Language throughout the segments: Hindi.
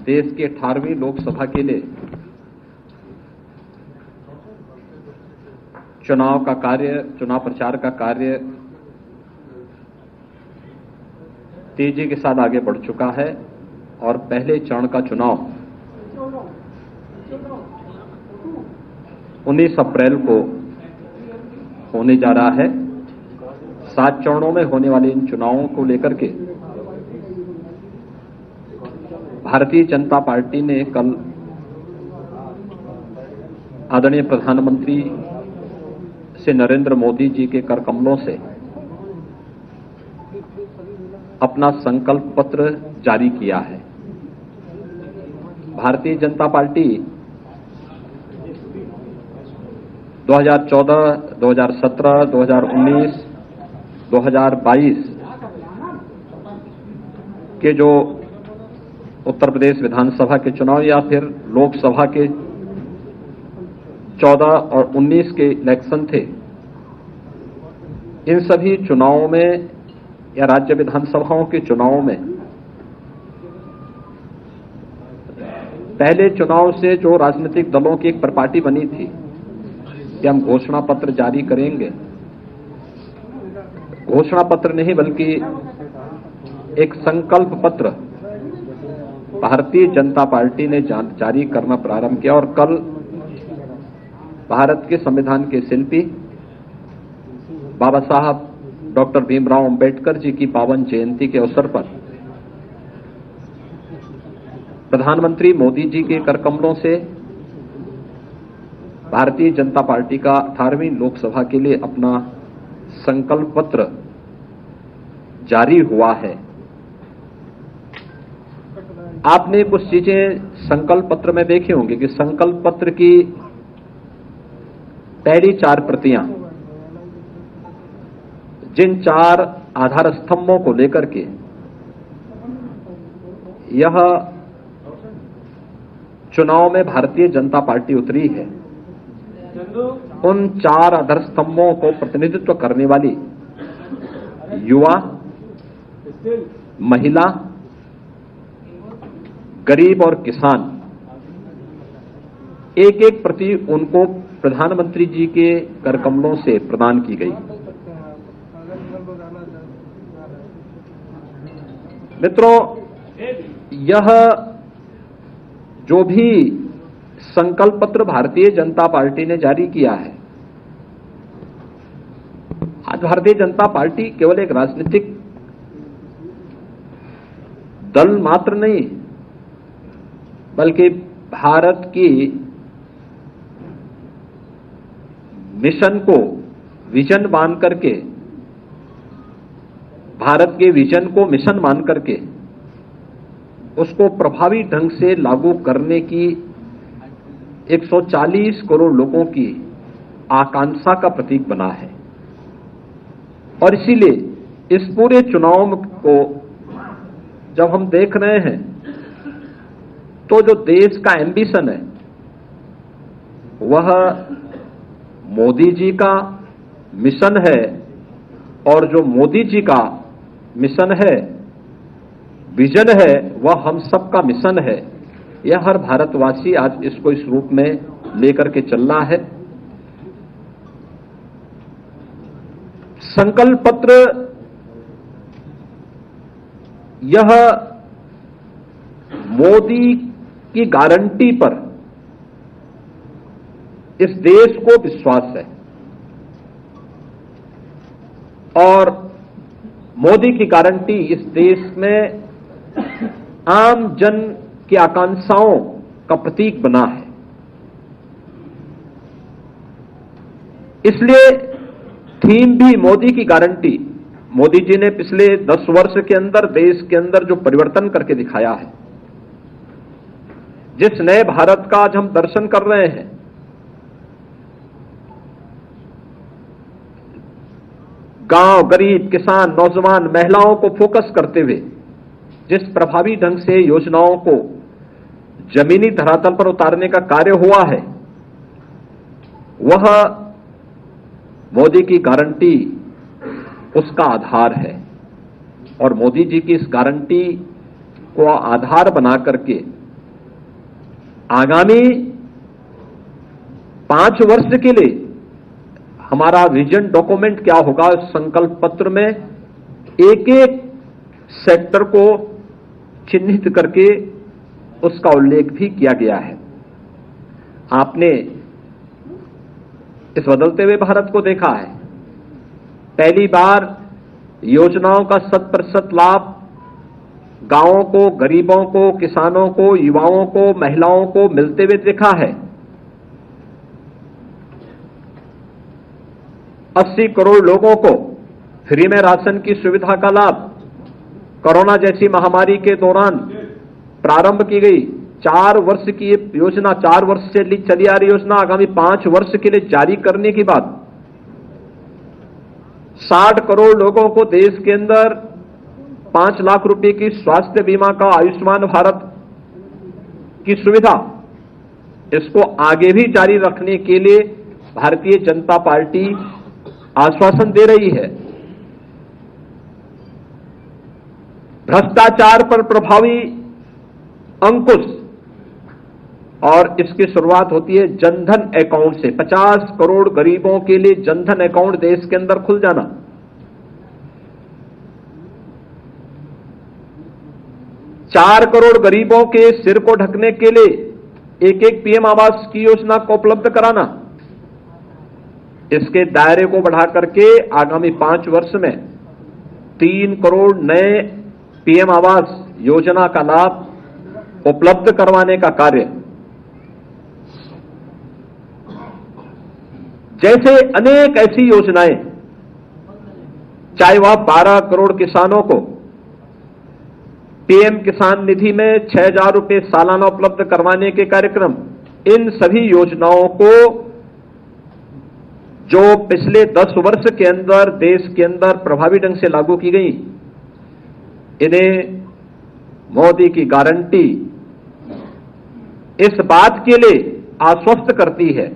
देश की 18वीं लोकसभा के लिए चुनाव प्रचार का कार्य तेजी के साथ आगे बढ़ चुका है और पहले चरण का चुनाव 19 अप्रैल को होने जा रहा है। 7 चरणों में होने वाले इन चुनावों को लेकर के भारतीय जनता पार्टी ने कल आदरणीय प्रधानमंत्री श्री नरेंद्र मोदी जी के कर कमलों से अपना संकल्प पत्र जारी किया है। भारतीय जनता पार्टी 2014, 2017, 2019, 2022 के जो उत्तर प्रदेश विधानसभा के चुनाव या फिर लोकसभा के 14 और 19 के इलेक्शन थे, इन सभी चुनावों में या राज्य विधानसभाओं के चुनावों में पहले चुनाव से जो राजनीतिक दलों की एक परिपाटी बनी थी कि हम घोषणा पत्र जारी करेंगे, घोषणा पत्र नहीं बल्कि एक संकल्प पत्र भारतीय जनता पार्टी ने जारी करना प्रारंभ किया और कल भारत के संविधान के शिल्पी बाबा साहब डॉक्टर भीमराव अंबेडकर जी की पावन जयंती के अवसर पर प्रधानमंत्री मोदी जी के कर कमलों से भारतीय जनता पार्टी का 18वीं लोकसभा के लिए अपना संकल्प पत्र जारी हुआ है। आपने कुछ चीजें संकल्प पत्र में देखी होंगी कि संकल्प पत्र की पहली 4 प्रतियां जिन 4 आधार स्तंभों को लेकर के यह चुनाव में भारतीय जनता पार्टी उतरी है, उन 4 आधार स्तंभों को प्रतिनिधित्व करने वाली युवा, महिला, गरीब और किसान, एक एक प्रति उनको प्रधानमंत्री जी के कर कमलों से प्रदान की गई। मित्रों, यह जो भी संकल्प पत्र भारतीय जनता पार्टी ने जारी किया है, आज भारतीय जनता पार्टी केवल एक राजनीतिक दल मात्र नहीं बल्कि भारत की मिशन को विजन मान करके, भारत के विजन को मिशन मान करके उसको प्रभावी ढंग से लागू करने की 140 करोड़ लोगों की आकांक्षा का प्रतीक बना है। और इसीलिए इस पूरे चुनाव को जब हम देख रहे हैं तो जो देश का एम्बिशन है वह मोदी जी का मिशन है और जो मोदी जी का मिशन है, विजन है, वह हम सबका मिशन है। यह हर भारतवासी आज इसको इस रूप में लेकर के चल रहा है। संकल्प पत्र यह मोदी की गारंटी पर इस देश को विश्वास है और मोदी की गारंटी इस देश में आम जन की आकांक्षाओं का प्रतीक बना है। इसलिए थीम भी मोदी की गारंटी। मोदी जी ने पिछले 10 वर्ष के अंदर देश के अंदर जो परिवर्तन करके दिखाया है, जिस नए भारत का आज हम दर्शन कर रहे हैं, गांव, गरीब, किसान, नौजवान, महिलाओं को फोकस करते हुए जिस प्रभावी ढंग से योजनाओं को जमीनी धरातल पर उतारने का कार्य हुआ है, वह मोदी की गारंटी उसका आधार है। और मोदी जी की इस गारंटी को आधार बना करके आगामी 5 वर्ष के लिए हमारा विजन डॉक्यूमेंट क्या होगा, इस संकल्प पत्र में एक एक सेक्टर को चिन्हित करके उसका उल्लेख भी किया गया है। आपने इस बदलते हुए भारत को देखा है, पहली बार योजनाओं का 100% लाभ गांवों को, गरीबों को, किसानों को, युवाओं को, महिलाओं को मिलते हुए देखा है। 80 करोड़ लोगों को फ्री में राशन की सुविधा का लाभ कोरोना जैसी महामारी के दौरान प्रारंभ की गई। 4 वर्ष की ये योजना, 4 वर्ष से चली आ रही योजना आगामी 5 वर्ष के लिए जारी करने की बात। 60 करोड़ लोगों को देश के अंदर 5 लाख रुपए की स्वास्थ्य बीमा का आयुष्मान भारत की सुविधा, इसको आगे भी जारी रखने के लिए भारतीय जनता पार्टी आश्वासन दे रही है। भ्रष्टाचार पर प्रभावी अंकुश, और इसकी शुरुआत होती है जनधन अकाउंट से। 50 करोड़ गरीबों के लिए जनधन अकाउंट देश के अंदर खुल जाना। चार करोड़ गरीबों के सिर को ढकने के लिए एक पीएम आवास की योजना को उपलब्ध कराना। इसके दायरे को बढ़ा करके आगामी 5 वर्ष में 3 करोड़ नए पीएम आवास योजना का लाभ उपलब्ध करवाने का कार्य। जैसे अनेक ऐसी योजनाएं, चाहे वह 12 करोड़ किसानों को पीएम किसान निधि में 6,000 रुपए सालाना उपलब्ध करवाने के कार्यक्रम, इन सभी योजनाओं को जो पिछले 10 वर्ष के अंदर देश के अंदर प्रभावी ढंग से लागू की गई, इन्हें मोदी की गारंटी इस बात के लिए आश्वस्त करती है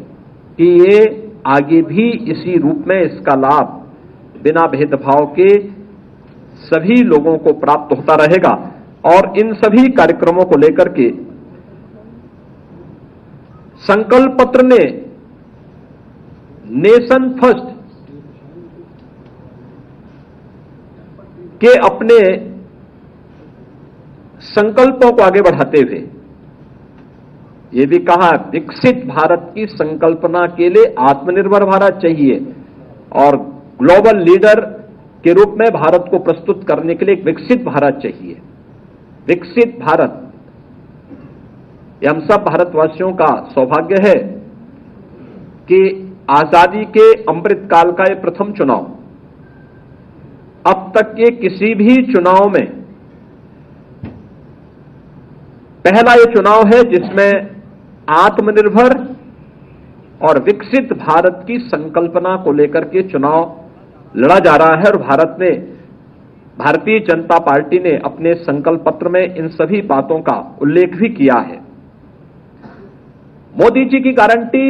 कि ये आगे भी इसी रूप में इसका लाभ बिना भेदभाव के सभी लोगों को प्राप्त होता रहेगा। और इन सभी कार्यक्रमों को लेकर के संकल्प पत्र ने नेशन फर्स्ट के अपने संकल्पों को आगे बढ़ाते हुए यह भी कहा, विकसित भारत की संकल्पना के लिए आत्मनिर्भर भारत चाहिए और ग्लोबल लीडर के रूप में भारत को प्रस्तुत करने के लिए एक विकसित भारत चाहिए। विकसित भारत, यह हम सब भारतवासियों का सौभाग्य है कि आजादी के अमृत काल का यह प्रथम चुनाव, अब तक के किसी भी चुनाव में पहला यह चुनाव है जिसमें आत्मनिर्भर और विकसित भारत की संकल्पना को लेकर के चुनाव लड़ा जा रहा है। और भारतीय जनता पार्टी ने अपने संकल्प पत्र में इन सभी बातों का उल्लेख भी किया है। मोदी जी की गारंटी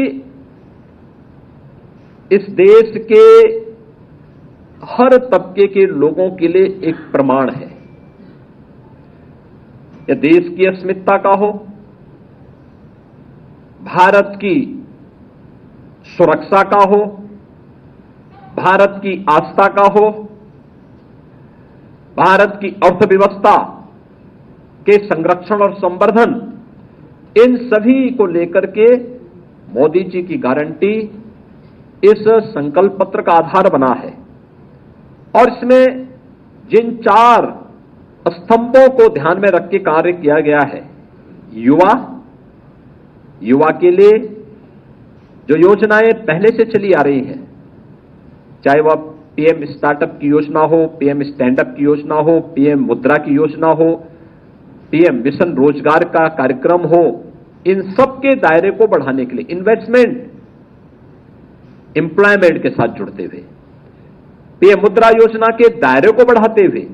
इस देश के हर तबके के लोगों के लिए एक प्रमाण है। यह देश की अस्मिता का हो, भारत की सुरक्षा का हो, भारत की आस्था का हो, भारत की अर्थव्यवस्था के संरक्षण और संवर्धन, इन सभी को लेकर के मोदी जी की गारंटी इस संकल्प पत्र का आधार बना है। और इसमें जिन 4 स्तंभों को ध्यान में रख के कार्य किया गया है, युवा के लिए जो योजनाएं पहले से चली आ रही हैं, चाहे वह पीएम स्टार्टअप की योजना हो, पीएम स्टैंडअप की योजना हो, पीएम मुद्रा की योजना हो, पीएम मिशन रोजगार का कार्यक्रम हो, इन सब के दायरे को बढ़ाने के लिए इन्वेस्टमेंट, एम्प्लॉयमेंट के साथ जुड़ते हुए पीएम मुद्रा योजना के दायरे को बढ़ाते हुए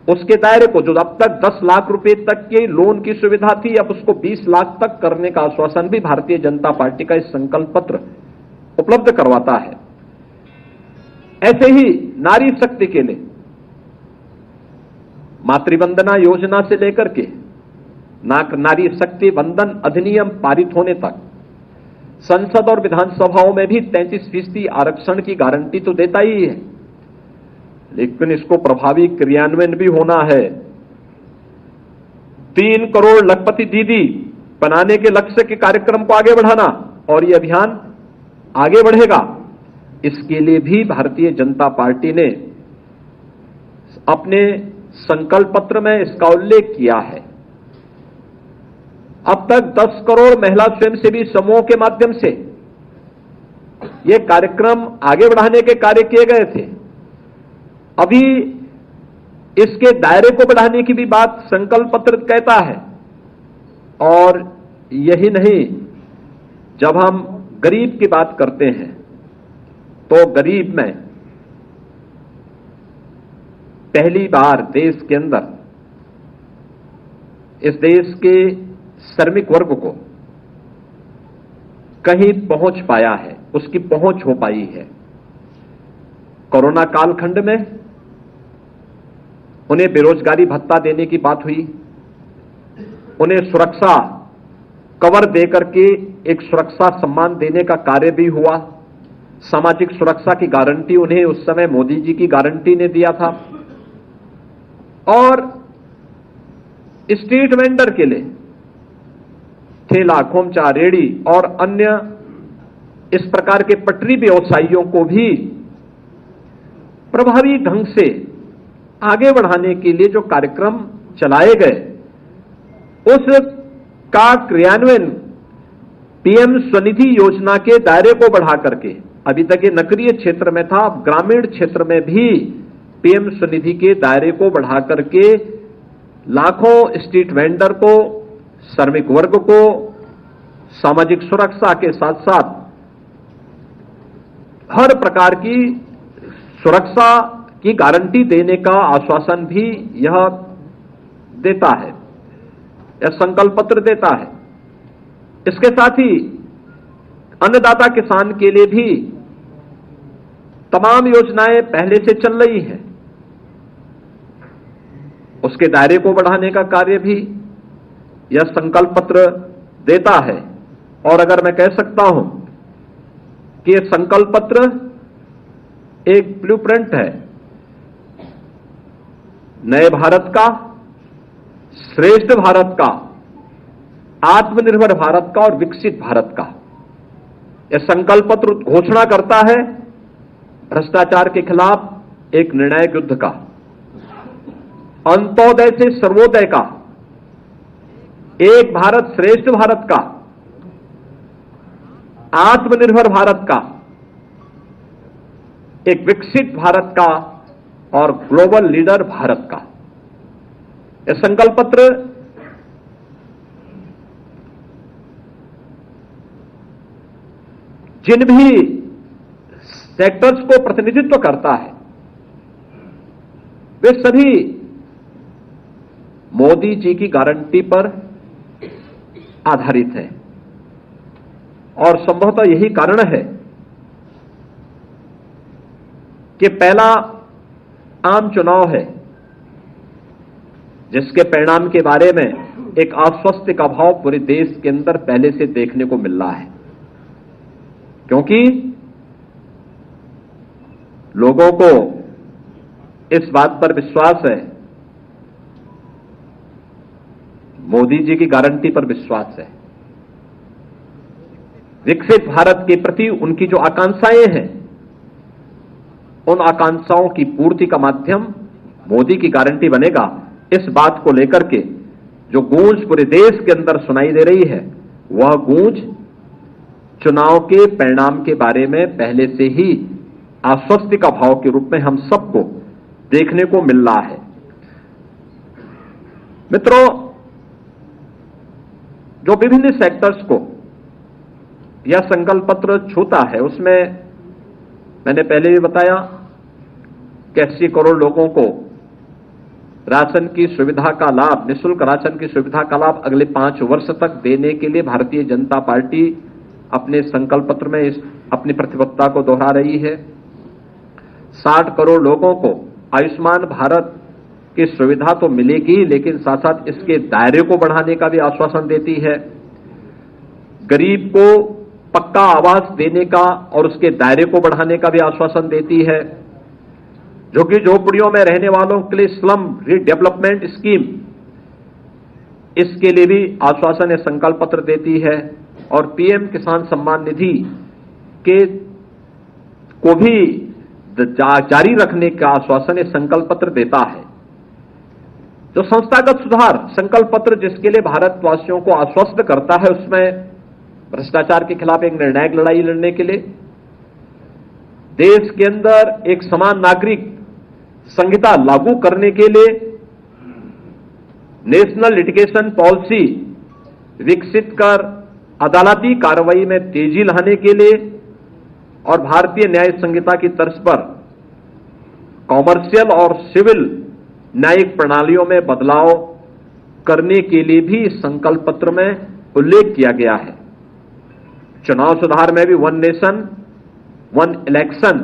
उसके दायरे को, जो अब तक 10 लाख रुपए तक के लोन की सुविधा थी, अब उसको 20 लाख तक करने का आश्वासन भी भारतीय जनता पार्टी का इस संकल्प पत्र उपलब्ध करवाता है। ऐसे ही नारी शक्ति के लिए मातृवंदना योजना से लेकर के नारी शक्ति वंदन अधिनियम पारित होने तक संसद और विधानसभाओं में भी 33% आरक्षण की गारंटी तो देता ही है, लेकिन इसको प्रभावी क्रियान्वयन भी होना है। 3 करोड़ लखपति दीदी बनाने के लक्ष्य के कार्यक्रम को आगे बढ़ाना, और यह अभियान आगे बढ़ेगा। इसके लिए भी भारतीय जनता पार्टी ने अपने संकल्प पत्र में इसका उल्लेख किया है। अब तक 10 करोड़ महिला स्वयंसेवी समूहों के माध्यम से ये कार्यक्रम आगे बढ़ाने के कार्य किए गए थे। अभी इसके दायरे को बढ़ाने की भी बात संकल्प पत्र कहता है। और यही नहीं, जब हम गरीब की बात करते हैं तो गरीब में पहली बार देश के अंदर, इस देश के श्रमिक वर्ग को कहीं पहुंच पाया है, उसकी पहुंच हो पाई है। कोरोना कालखंड में उन्हें बेरोजगारी भत्ता देने की बात हुई, उन्हें सुरक्षा कवर देकर के एक सुरक्षा सम्मान देने का कार्य भी हुआ। सामाजिक सुरक्षा की गारंटी उन्हें उस समय मोदी जी की गारंटी ने दिया था। और स्ट्रीट वेंडर के लिए, ठेला, खोमचा, रेड़ी और अन्य इस प्रकार के पटरी व्यवसायियों को भी प्रभावी ढंग से आगे बढ़ाने के लिए जो कार्यक्रम चलाए गए, उसका क्रियान्वयन पीएम स्वनिधि योजना के दायरे को बढ़ा करके, अभी तक ये नगरीय क्षेत्र में था, अब ग्रामीण क्षेत्र में भी पीएम स्वनिधि के दायरे को बढ़ा करके लाखों स्ट्रीट वेंडर को, श्रमिक वर्ग को सामाजिक सुरक्षा के साथ साथ हर प्रकार की सुरक्षा की गारंटी देने का आश्वासन भी यह देता है, यह संकल्प पत्र देता है। इसके साथ ही अन्नदाता किसान के लिए भी तमाम योजनाएं पहले से चल रही हैं, उसके दायरे को बढ़ाने का कार्य भी यह संकल्प पत्र देता है। और अगर मैं कह सकता हूं कि यह संकल्प पत्र एक ब्लूप्रिंट है नए भारत का, श्रेष्ठ भारत का, आत्मनिर्भर भारत का और विकसित भारत का। यह संकल्प पत्र घोषणा करता है भ्रष्टाचार के खिलाफ एक निर्णायक युद्ध का, अंत्योदय से सर्वोदय का, एक भारत श्रेष्ठ भारत का, आत्मनिर्भर भारत का, एक विकसित भारत का और ग्लोबल लीडर भारत का। यह संकल्प पत्र जिन भी सेक्टर्स को प्रतिनिधित्व करता है वे सभी मोदी जी की गारंटी पर आधारित है। और संभवतः यही कारण है कि पहला आम चुनाव है जिसके परिणाम के बारे में एक आश्वस्त का भाव पूरे देश के अंदर पहले से देखने को मिल रहा है, क्योंकि लोगों को इस बात पर विश्वास है, मोदी जी की गारंटी पर विश्वास है। विकसित भारत के प्रति उनकी जो आकांक्षाएं हैं, उन आकांक्षाओं की पूर्ति का माध्यम मोदी की गारंटी बनेगा। इस बात को लेकर के जो गूंज पूरे देश के अंदर सुनाई दे रही है, वह गूंज चुनाव के परिणाम के बारे में पहले से ही आश्वस्ति का भाव के रूप में हम सबको देखने को मिल रहा है। मित्रों, जो विभिन्न सेक्टर्स को यह संकल्प पत्र छूता है, उसमें मैंने पहले भी बताया कि 80 करोड़ लोगों को राशन की सुविधा का लाभ, निःशुल्क राशन की सुविधा का लाभ अगले 5 वर्ष तक देने के लिए भारतीय जनता पार्टी अपने संकल्प पत्र में अपनी प्रतिबद्धता को दोहरा रही है। 60 करोड़ लोगों को आयुष्मान भारत की सुविधा तो मिलेगी, लेकिन साथ साथ इसके दायरे को बढ़ाने का भी आश्वासन देती है। गरीब को पक्का आवास देने का और उसके दायरे को बढ़ाने का भी आश्वासन देती है। झुग्गी झोपड़ियों में रहने वालों के लिए स्लम रीडेवलपमेंट स्कीम, इसके लिए भी आश्वासन या संकल्प पत्र देती है। और पीएम किसान सम्मान निधि के को भी जारी रखने का आश्वासन या संकल्प पत्र देता है। जो संस्थागत सुधार संकल्प पत्र जिसके लिए भारतवासियों को आश्वस्त करता है, उसमें भ्रष्टाचार के खिलाफ एक निर्णायक लड़ाई लड़ने के लिए, देश के अंदर एक समान नागरिक संहिता लागू करने के लिए, नेशनल लिटिगेशन पॉलिसी विकसित कर अदालती कार्रवाई में तेजी लाने के लिए और भारतीय न्याय संहिता की तर्ज पर कॉमर्शियल और सिविल न्यायिक प्रणालियों में बदलाव करने के लिए भी संकल्प पत्र में उल्लेख किया गया है। चुनाव सुधार में भी वन नेशन वन इलेक्शन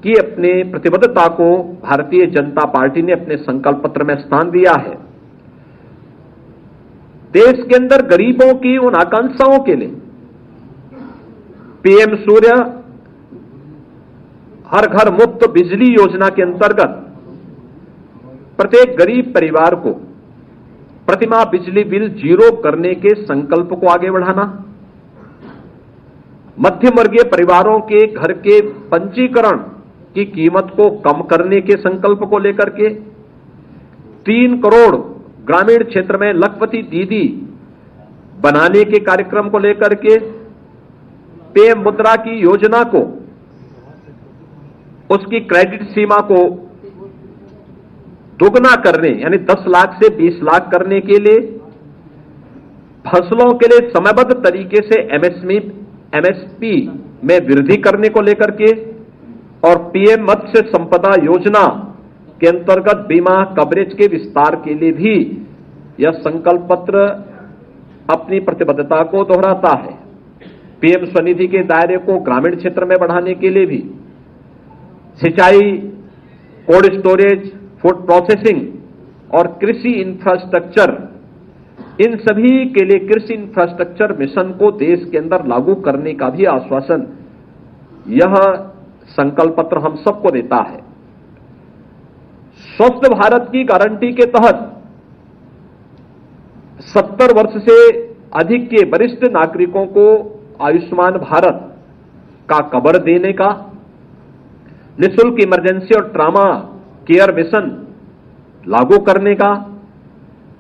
की अपनी प्रतिबद्धता को भारतीय जनता पार्टी ने अपने संकल्प पत्र में स्थान दिया है। देश के अंदर गरीबों की उन आकांक्षाओं के लिए पीएम सूर्य हर घर मुफ्त बिजली योजना के अंतर्गत प्रत्येक गरीब परिवार को प्रतिमाह बिजली बिल जीरो करने के संकल्प को आगे बढ़ाना, मध्यम वर्गीय परिवारों के घर के पंजीकरण की कीमत को कम करने के संकल्प को लेकर के, 3 करोड़ ग्रामीण क्षेत्र में लखपति दीदी बनाने के कार्यक्रम को लेकर के, पीएम मुद्रा की योजना को उसकी क्रेडिट सीमा को दोगुना करने यानी 10 लाख से 20 लाख करने के लिए, फसलों के लिए समयबद्ध तरीके से एमएसपी में वृद्धि करने को लेकर के, और पीएम मत्स्य संपदा योजना के अंतर्गत बीमा कवरेज के विस्तार के लिए भी यह संकल्प पत्र अपनी प्रतिबद्धता को दोहराता है। पीएम स्वनिधि के दायरे को ग्रामीण क्षेत्र में बढ़ाने के लिए भी सिंचाई, कोल्ड स्टोरेज, फूड प्रोसेसिंग और कृषि इंफ्रास्ट्रक्चर, इन सभी के लिए कृषि इंफ्रास्ट्रक्चर मिशन को देश के अंदर लागू करने का भी आश्वासन यह संकल्प पत्र हम सबको देता है। स्वस्थ भारत की गारंटी के तहत 70 वर्ष से अधिक के वरिष्ठ नागरिकों को आयुष्मान भारत का कवर देने का, निःशुल्क इमरजेंसी और ट्रॉमा केयर मिशन लागू करने का,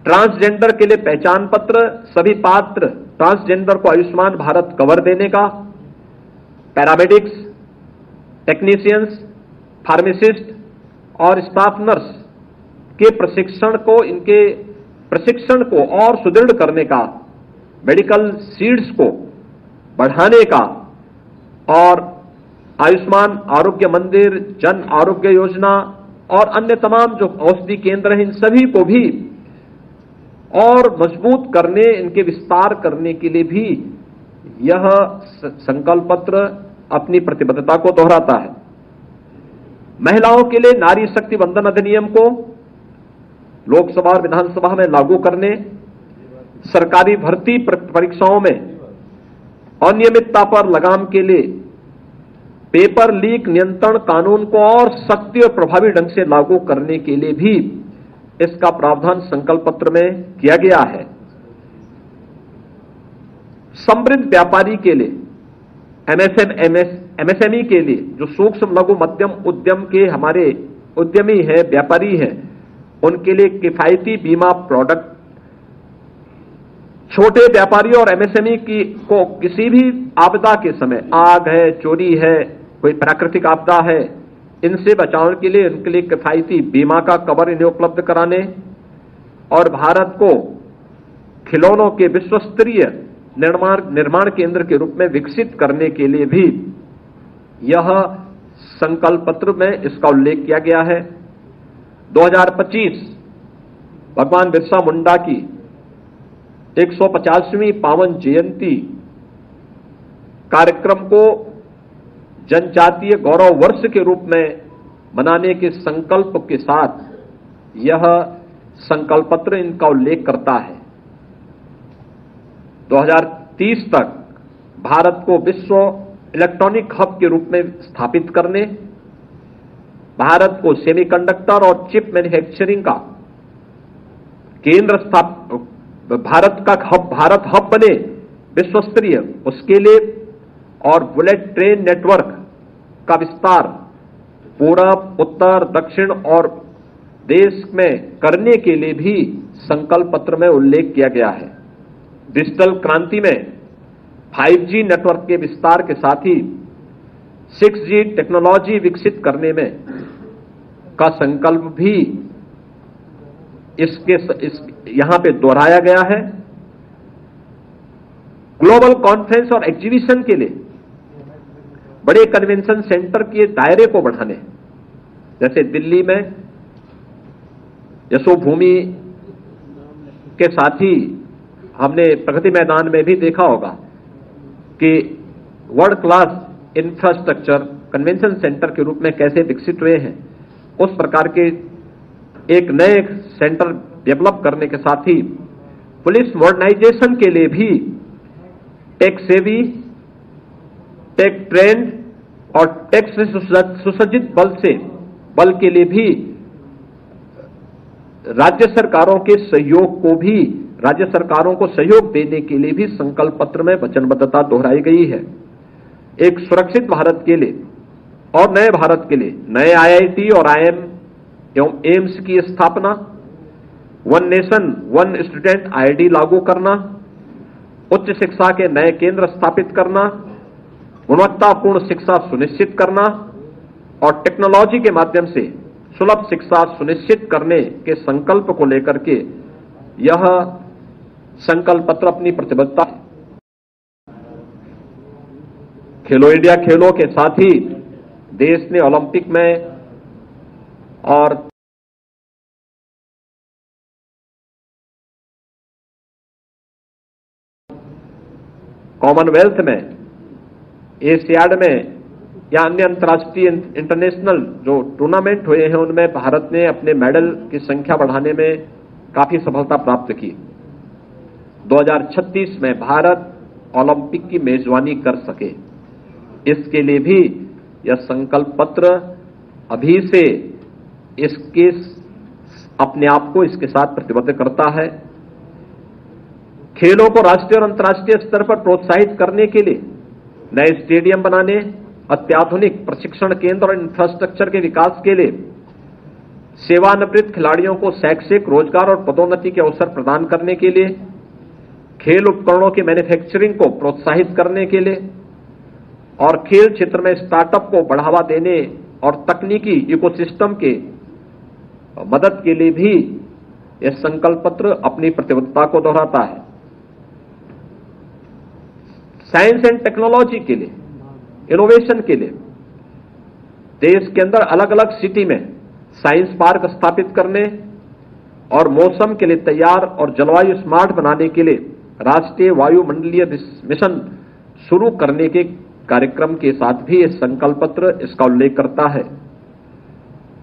ट्रांसजेंडर के लिए पहचान पत्र, सभी पात्र ट्रांसजेंडर को आयुष्मान भारत कवर देने का, पैरामेडिक्स, टेक्नीशियंस, फार्मासिस्ट और स्टाफ नर्स के प्रशिक्षण को और सुदृढ़ करने का, मेडिकल सीट्स को बढ़ाने का, और आयुष्मान आरोग्य मंदिर, जन आरोग्य योजना और अन्य तमाम जो औषधि केंद्र हैं, इन सभी को भी और मजबूत करने, इनके विस्तार करने के लिए भी यह संकल्प पत्र अपनी प्रतिबद्धता को दोहराता है। महिलाओं के लिए नारी शक्ति वंदन अधिनियम को लोकसभा और विधानसभा में लागू करने, सरकारी भर्ती परीक्षाओं में अनियमितता पर लगाम के लिए पेपर लीक नियंत्रण कानून को और सख्ती और प्रभावी ढंग से लागू करने के लिए भी इसका प्रावधान संकल्प पत्र में किया गया है। समृद्ध व्यापारी के लिए, एमएसएमई के लिए, जो सूक्ष्म लघु मध्यम उद्यम के हमारे उद्यमी हैं, व्यापारी हैं, उनके लिए किफायती बीमा प्रोडक्ट, छोटे व्यापारियों और एमएसएमई को किसी भी आपदा के समय, आग है, चोरी है, कोई प्राकृतिक आपदा है, इनसे बचाव के लिए उनके लिए किफायती बीमा का कवर इन्हें उपलब्ध कराने, और भारत को खिलौनों के विश्वस्तरीय निर्माण केंद्र के रूप में विकसित करने के लिए भी यह संकल्प पत्र में इसका उल्लेख किया गया है। 2025 भगवान बिरसा मुंडा की 150वीं पावन जयंती कार्यक्रम को जनजातीय गौरव वर्ष के रूप में मनाने के संकल्प के साथ यह संकल्प पत्र इनका उल्लेख करता है। 2030 तक भारत को विश्व इलेक्ट्रॉनिक हब के रूप में स्थापित करने, भारत को सेमीकंडक्टर और चिप मैन्युफैक्चरिंग का केंद्र भारत हब बने विश्व स्तरीय, उसके लिए और बुलेट ट्रेन नेटवर्क का विस्तार पूरब, उत्तर, दक्षिण और देश में करने के लिए भी संकल्प पत्र में उल्लेख किया गया है। डिजिटल क्रांति में 5G नेटवर्क के विस्तार के साथ ही 6G टेक्नोलॉजी विकसित करने में का संकल्प भी यहां पे दोहराया गया है। ग्लोबल कॉन्फ्रेंस और एग्जीबिशन के लिए बड़े कन्वेंशन सेंटर के दायरे को बढ़ाने, जैसे दिल्ली में यशोभूमि के साथ ही हमने प्रगति मैदान में भी देखा होगा कि world class infrastructure convention centre के रूप में कैसे विकसित हुए हैं। उस प्रकार के एक नए सेंटर डेवलप करने के साथ ही पुलिस मॉडर्नाइजेशन के लिए भी टेक सेवी, टेक ट्रेंड और टेक से सुसज्जित बल के लिए भी राज्य सरकारों को सहयोग देने के लिए भी संकल्प पत्र में वचनबद्धता दोहराई गई है। एक सुरक्षित भारत के लिए और नए भारत के लिए नए IIT और IIM एवं एम्स की स्थापना, one nation one student ID लागू करना, उच्च शिक्षा के नए केंद्र स्थापित करना, गुणवत्तापूर्ण शिक्षा सुनिश्चित करना और टेक्नोलॉजी के माध्यम से सुलभ शिक्षा सुनिश्चित करने के संकल्प को लेकर के यह संकल्प पत्र अपनी प्रतिबद्धता। खेलो इंडिया खेलों के साथ ही देश ने ओलंपिक में और कॉमनवेल्थ में, एशियाड में या अन्य अंतर्राष्ट्रीय इंटरनेशनल जो टूर्नामेंट हुए हैं उनमें भारत ने अपने मेडल की संख्या बढ़ाने में काफी सफलता प्राप्त की। 2036 में भारत ओलंपिक की मेजबानी कर सके, इसके लिए भी यह संकल्प पत्र अभी से इसके अपने आप को इसके साथ प्रतिबद्ध करता है। खेलों को राष्ट्रीय और अंतर्राष्ट्रीय स्तर पर प्रोत्साहित करने के लिए नए स्टेडियम बनाने, अत्याधुनिक प्रशिक्षण केंद्र और इंफ्रास्ट्रक्चर के विकास के लिए सेवानिवृत्त खिलाड़ियों को शैक्षिक, रोजगार और पदोन्नति के अवसर प्रदान करने के लिए, खेल उपकरणों की मैन्युफैक्चरिंग को प्रोत्साहित करने के लिए और खेल क्षेत्र में स्टार्टअप को बढ़ावा देने और तकनीकी इकोसिस्टम के मदद के लिए भी यह संकल्प पत्र अपनी प्रतिबद्धता को दोहराता है। साइंस एंड टेक्नोलॉजी के लिए, इनोवेशन के लिए देश के अंदर अलग अलग सिटी में साइंस पार्क स्थापित करने और मौसम के लिए तैयार और जलवायु स्मार्ट बनाने के लिए राष्ट्रीय वायुमंडलीय मिशन शुरू करने के कार्यक्रम के साथ भी यह संकल्प पत्र इसका उल्लेख करता है।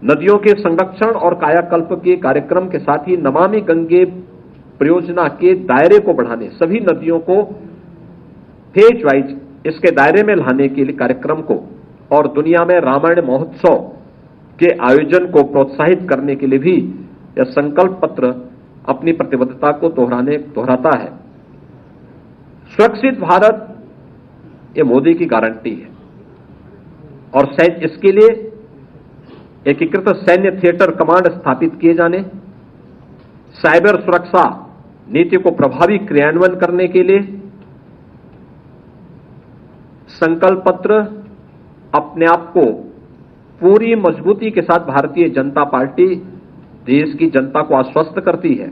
नदियों के संरक्षण और कायाकल्प के कार्यक्रम के साथ ही नमामि गंगे परियोजना के दायरे को बढ़ाने, सभी नदियों को फेज वाइज इसके दायरे में लाने के लिए कार्यक्रम को और दुनिया में रामायण महोत्सव के आयोजन को प्रोत्साहित करने के लिए भी यह संकल्प पत्र अपनी प्रतिबद्धता को दोहराता है। सुरक्षित भारत ये मोदी की गारंटी है और इसके लिए एकीकृत सैन्य थिएटर कमांड स्थापित किए जाने, साइबर सुरक्षा नीति को प्रभावी क्रियान्वयन करने के लिए संकल्प पत्र अपने आप को पूरी मजबूती के साथ भारतीय जनता पार्टी देश की जनता को आश्वस्त करती है।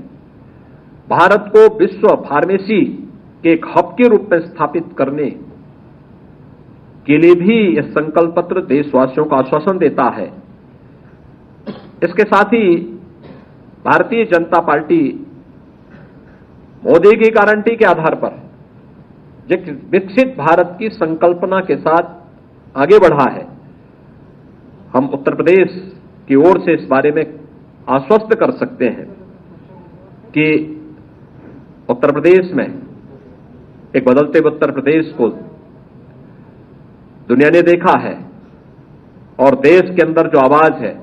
भारत को विश्व फार्मेसी के एक हब के रूप में स्थापित करने के लिए भी यह संकल्प पत्र देशवासियों को आश्वासन देता है। इसके साथ ही भारतीय जनता पार्टी मोदी की गारंटी के आधार पर विकसित भारत की संकल्पना के साथ आगे बढ़ा है। हम उत्तर प्रदेश की ओर से इस बारे में आश्वस्त कर सकते हैं कि उत्तर प्रदेश में, एक बदलते उत्तर प्रदेश को दुनिया ने देखा है और देश के अंदर जो आवाज है,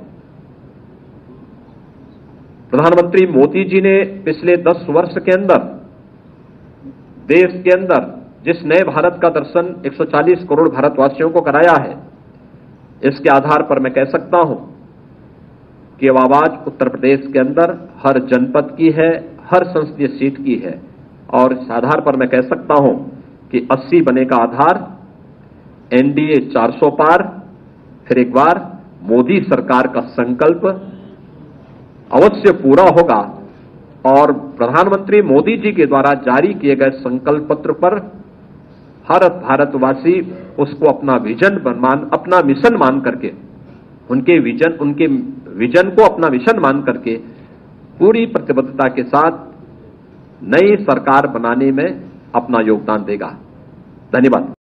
प्रधानमंत्री मोदी जी ने पिछले 10 वर्ष के अंदर देश के अंदर जिस नए भारत का दर्शन 140 करोड़ भारतवासियों को कराया है, इसके आधार पर मैं कह सकता हूं कि वह आवाज उत्तर प्रदेश के अंदर हर जनपद की है, हर संसदीय सीट की है। और इस आधार पर मैं कह सकता हूं कि 80 बने का आधार एनडीए 400 पार, फिर एक बार मोदी सरकार का संकल्प अवश्य पूरा होगा और प्रधानमंत्री मोदी जी के द्वारा जारी किए गए संकल्प पत्र पर हर भारतवासी उसको अपना अपना मिशन मान करके, उनके विजन को अपना मिशन मान करके पूरी प्रतिबद्धता के साथ नई सरकार बनाने में अपना योगदान देगा। धन्यवाद।